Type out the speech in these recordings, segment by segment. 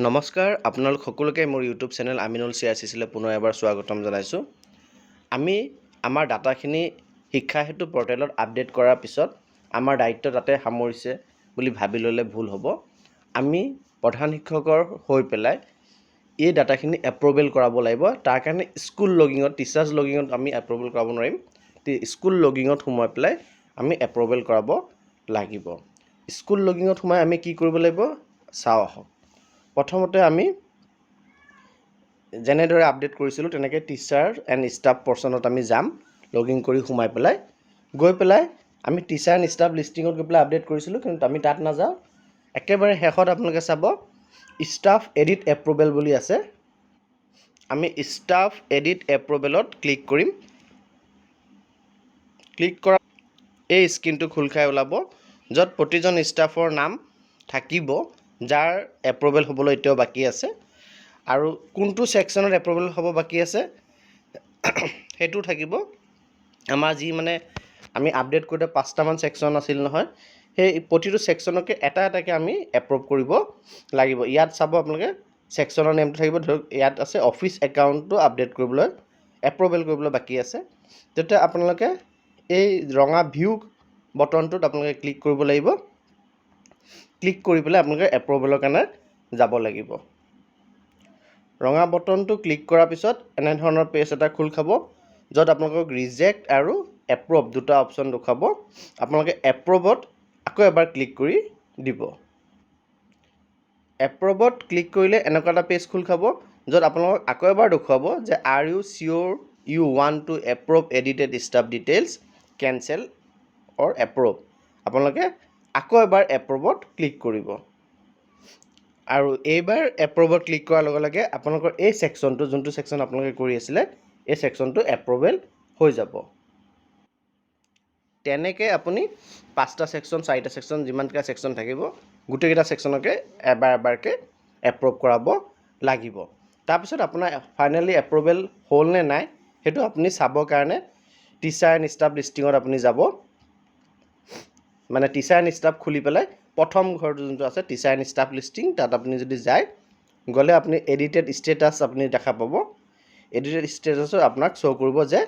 নমস্কাৰ আপোনালোক সকলোকে মোৰ ইউটিউব চেনেল আমিনুল চিয়াচিছিলে পুনৰ এবাৰ স্বাগতম জনাইছোঁ। আমি আমাৰ ডাটাখিনি শিক্ষা হেতু পৰ্টেলত আপডেট কৰাৰ পিছত আমাৰ দায়িত্ব তাতে সামৰিছে বুলি ভাবি ল'লে ভুল হ'ব। আমি প্ৰধান শিক্ষকৰ হৈ পেলাই এই ডাটাখিনি এপ্ৰুভেল কৰাব লাগিব। তাৰ কাৰণে স্কুল লগিঙত টিচাৰ্ছ লগিঙত আমি এপ্ৰুভেল কৰাব নোৱাৰিম। স্কুল লগিঙত সোমাই পেলাই আমি এপ্ৰুভেল কৰাব লাগিব। স্কুল লগিঙত সোমাই আমি কি কৰিব লাগিব চাওঁ আহক। প্ৰথমতে আমি যেনেদৰে আপডেট কৰিছিলোঁ তেনেকৈ টিচাৰ এণ্ড ষ্টাফ পৰ্চনত আমি যাম। লগিন কৰি সোমাই পেলাই গৈ পেলাই আমি টিচাৰ এণ্ড ষ্টাফ লিষ্টিঙত গৈ পেলাই আপডেট কৰিছিলোঁ, কিন্তু আমি তাত নাযাওঁ। একেবাৰে শেষত আপোনালোকে চাব ষ্টাফ এডিট এপ্ৰুভেল বুলি আছে। আমি ষ্টাফ এডিট এপ্ৰুভেলত ক্লিক কৰিম। ক্লিক কৰা এই স্ক্ৰীনটো খোল খাই ওলাব, য'ত প্ৰতিজন ষ্টাফৰ নাম থাকিব যাৰ এপ্ৰুভেল হ'বলৈ এতিয়াও বাকী আছে, আৰু কোনটো ছেকশ্যনত এপ্ৰুভেল হ'ব বাকী আছে সেইটো থাকিব। আমাৰ যি আমি আপডেট কৰোঁতে 5টামান ছেকশ্যন আছিল নহয়, সেই প্ৰতিটো ছেকশ্যনকে এটা এটাকৈ আমি এপ্ৰুভ কৰিব লাগিব। ইয়াত চাব আপোনালোকে ছেকশ্যনৰ নেমটো থাকিব। ধৰক ইয়াত আছে অফিচ একাউণ্টটো আপডেট কৰিবলৈ এপ্ৰুভেল কৰিবলৈ বাকী আছে। তেতিয়া আপোনালোকে এই ৰঙা ভিউ বটনটোত আপোনালোকে ক্লিক কৰিব লাগিব। ক্লিক কৰি পেলাই আপোনালোকে এপ্ৰুভেলৰ কাৰণে যাব লাগিব। ৰঙা বটনটো ক্লিক কৰাৰ পিছত এনেধৰণৰ পেজ এটা খোল খাব, য'ত আপোনালোকক ৰিজেক্ট আৰু এপ্ৰুভ দুটা অপশ্যন দেখুৱাব। আপোনালোকে এপ্ৰুভত আকৌ এবাৰ ক্লিক কৰি দিব। এপ্ৰুভত ক্লিক কৰিলে এনেকুৱা এটা পেজ খোল খাব, য'ত আপোনালোকক আকৌ এবাৰ দেখুৱাব যে are you sure you want to approve edited staff details, cancel or approve. আপোনালোকে আকৌ এবাৰ এপ্ৰুভত ক্লিক কৰিব, আৰু এইবাৰ এপ্ৰুভত ক্লিক কৰাৰ লগে লগে আপোনালোকৰ এই ছেকশ্যনটো যোনটো ছেকশ্যন আপোনালোকে কৰি আছিলে এই ছেকশ্যনটো এপ্ৰুভেল হৈ যাব। তেনেকৈ আপুনি 5টা ছেকশ্যন 4টা ছেকশ্যন যিমানকেইটা ছেকশ্যন থাকিব গোটেইকেইটা ছেকশ্যনকে এবাৰ এবাৰকৈ এপ্ৰুভ কৰাব লাগিব। তাৰপিছত আপোনাৰ ফাইনেলি এপ্ৰুভেল হ'ল নে নাই সেইটো আপুনি চাবৰ কাৰণে টিচাৰ এণ্ড ষ্টাফ লিষ্টিঙত আপুনি যাব। টিচাৰ এণ্ড ষ্টাফ খুলি পেলাই প্ৰথম ঘৰটো যোনটো আছে টিচাৰ এণ্ড ষ্টাফ লিষ্টিং, তাত আপুনি যদি যায় গ'লে আপুনি এডিটেড ষ্টেটাছ আপুনি দেখা পাব। এডিটেড ষ্টেটাছত আপোনাক শ্ব' কৰিব যে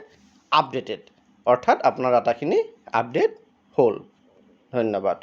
আপডেটেড, অৰ্থাৎ আপোনাৰ ডাটাখিনি আপডেট হ'ল। ধন্যবাদ।